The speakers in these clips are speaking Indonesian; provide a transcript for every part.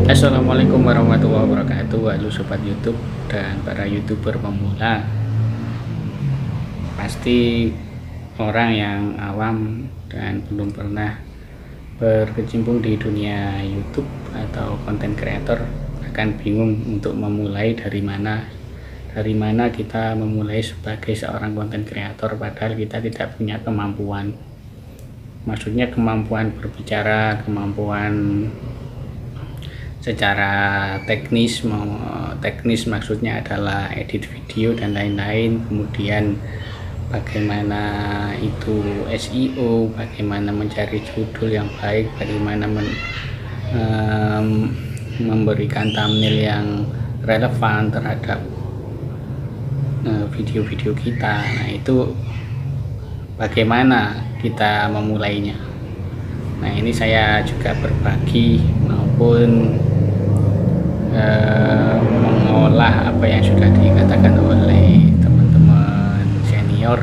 Assalamualaikum warahmatullahi wabarakatuh. Halo sobat YouTube dan para YouTuber pemula. Pasti orang yang awam dan belum pernah berkecimpung di dunia YouTube atau konten kreator akan bingung untuk memulai dari mana. Dari mana kita memulai sebagai seorang konten kreator padahal kita tidak punya kemampuan. Maksudnya kemampuan berbicara, kemampuan secara teknis maksudnya adalah edit video dan lain-lain, kemudian bagaimana itu SEO, bagaimana mencari judul yang baik, bagaimana memberikan thumbnail yang relevan terhadap video-video kita. Nah, itu bagaimana kita memulainya. Nah, ini saya juga berbagi maupun mengolah apa yang sudah dikatakan oleh teman-teman senior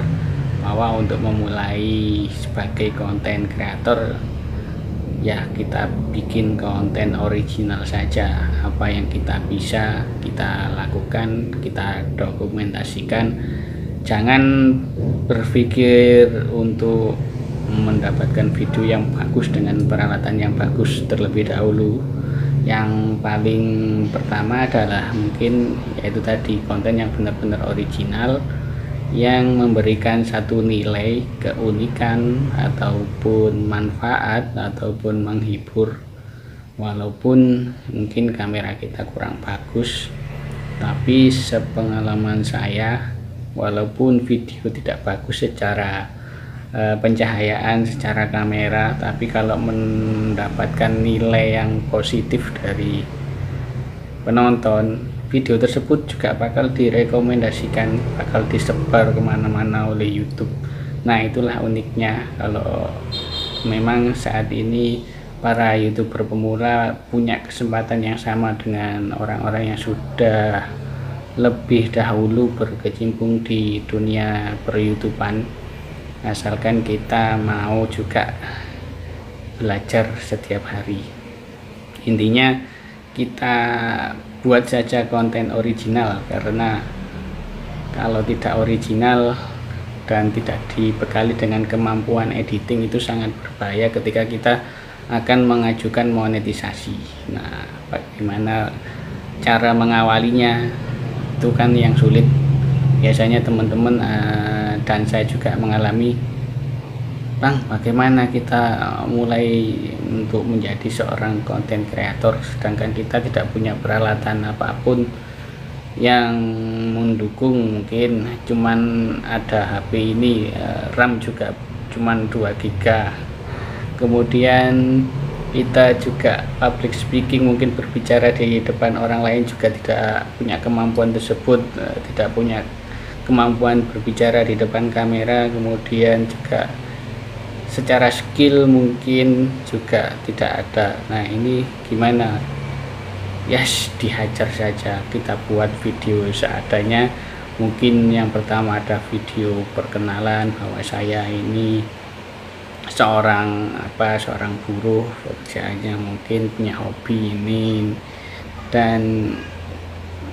bahwa untuk memulai sebagai konten kreator ya kita bikin konten original saja. Apa yang kita bisa kita lakukan, kita dokumentasikan. Jangan berpikir untuk mendapatkan video yang bagus dengan peralatan yang bagus terlebih dahulu. Yang paling pertama adalah mungkin yaitu tadi konten yang benar-benar original, yang memberikan satu nilai keunikan ataupun manfaat ataupun menghibur. Walaupun mungkin kamera kita kurang bagus, tapi sepengalaman saya, walaupun video tidak bagus secara pencahayaan, secara kamera, tapi kalau mendapatkan nilai yang positif dari penonton, video tersebut juga bakal direkomendasikan, bakal disebar kemana-mana oleh YouTube. Nah, itulah uniknya kalau memang saat ini para YouTuber pemula punya kesempatan yang sama dengan orang-orang yang sudah lebih dahulu berkecimpung di dunia per-YouTuban, asalkan kita mau juga belajar setiap hari. Intinya kita buat saja konten original, karena kalau tidak original dan tidak dibekali dengan kemampuan editing itu sangat berbahaya ketika kita akan mengajukan monetisasi. Nah, bagaimana cara mengawalinya itu kan yang sulit. Biasanya teman-teman dan saya juga mengalami, Bang, bagaimana kita mulai untuk menjadi seorang konten kreator sedangkan kita tidak punya peralatan apapun yang mendukung. Mungkin cuman ada HP ini, RAM juga cuman 2 GB. Kemudian kita juga public speaking, mungkin berbicara di depan orang lain juga tidak punya kemampuan tersebut, tidak punya kemampuan berbicara di depan kamera. Kemudian juga secara skill mungkin juga tidak ada. Nah, ini gimana? Yes, dihajar saja, kita buat video seadanya. Mungkin yang pertama ada video perkenalan bahwa saya ini seorang buruh, pekerjaannya mungkin punya hobi ini, dan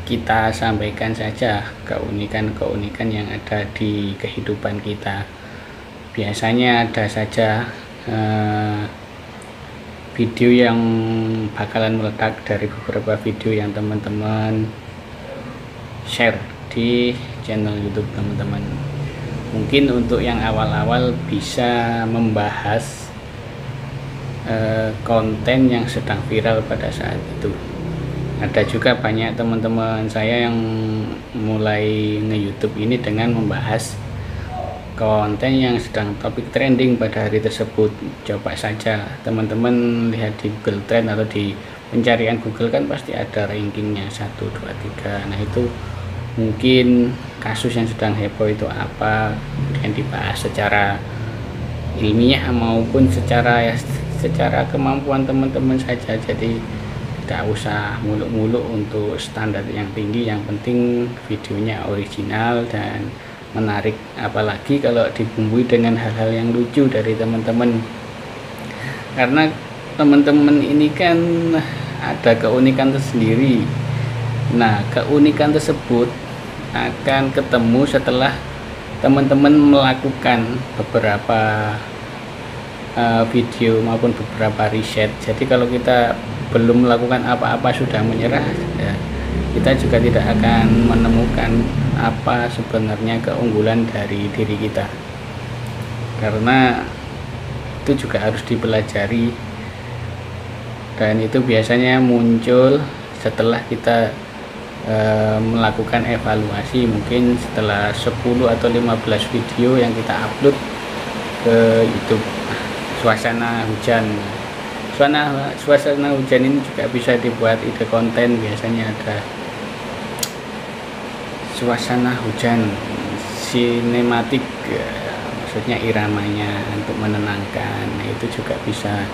kita sampaikan saja keunikan-keunikan yang ada di kehidupan kita. Biasanya ada saja video yang bakalan meledak dari beberapa video yang teman-teman share di channel YouTube teman-teman. Mungkin untuk yang awal-awal bisa membahas konten yang sedang viral pada saat itu. Ada juga banyak teman-teman saya yang mulai nge-YouTube ini dengan membahas konten yang sedang topik trending pada hari tersebut. Coba saja teman-teman lihat di Google Trend atau di pencarian Google, kan pasti ada rankingnya 1, 2, 3. Nah, itu mungkin kasus yang sedang heboh itu apa, kemudian dibahas secara ilmiah maupun secara kemampuan teman-teman saja. Jadi tidak usah muluk-muluk untuk standar yang tinggi, yang penting videonya original dan menarik, apalagi kalau dibumbui dengan hal-hal yang lucu dari teman-teman. Karena teman-teman ini kan ada keunikan tersendiri. Nah, keunikan tersebut akan ketemu setelah teman-teman melakukan beberapa video maupun beberapa riset. Jadi kalau kita belum melakukan apa-apa sudah menyerah, ya, kita juga tidak akan menemukan apa sebenarnya keunggulan dari diri kita, karena itu juga harus dipelajari, dan itu biasanya muncul setelah kita melakukan evaluasi, mungkin setelah 10 atau 15 video yang kita upload ke YouTube. Suasana hujan, suasana hujan ini juga bisa dibuat ide konten. Biasanya ada suasana hujan sinematik, maksudnya iramanya untuk menenangkan. Nah, itu juga bisa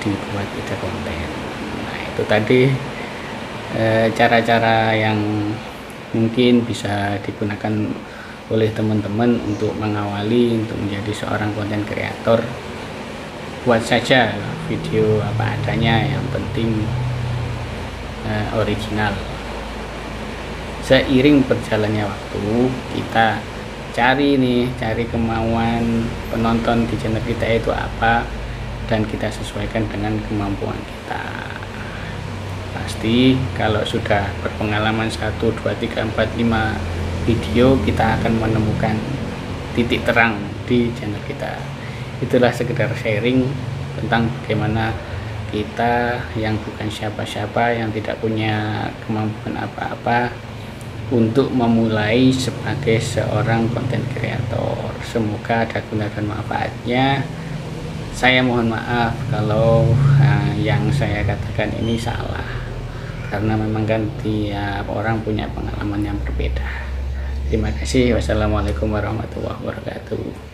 dibuat ide konten. Nah, itu tadi cara-cara yang mungkin bisa digunakan oleh teman-teman untuk mengawali untuk menjadi seorang konten kreator. Buat saja video apa adanya, yang penting original. Seiring berjalannya waktu, kita cari kemauan penonton di channel kita itu apa, dan kita sesuaikan dengan kemampuan kita. Pasti kalau sudah berpengalaman 1, 2, 3, 4, 5 video, kita akan menemukan titik terang di channel kita. Itulah sekedar sharing tentang bagaimana kita yang bukan siapa-siapa, yang tidak punya kemampuan apa-apa, untuk memulai sebagai seorang konten kreator. Semoga ada guna dan manfaatnya. Saya mohon maaf kalau yang saya katakan ini salah, karena memang kan tiap orang punya pengalaman yang berbeda. Terima kasih. Wassalamualaikum warahmatullahi wabarakatuh.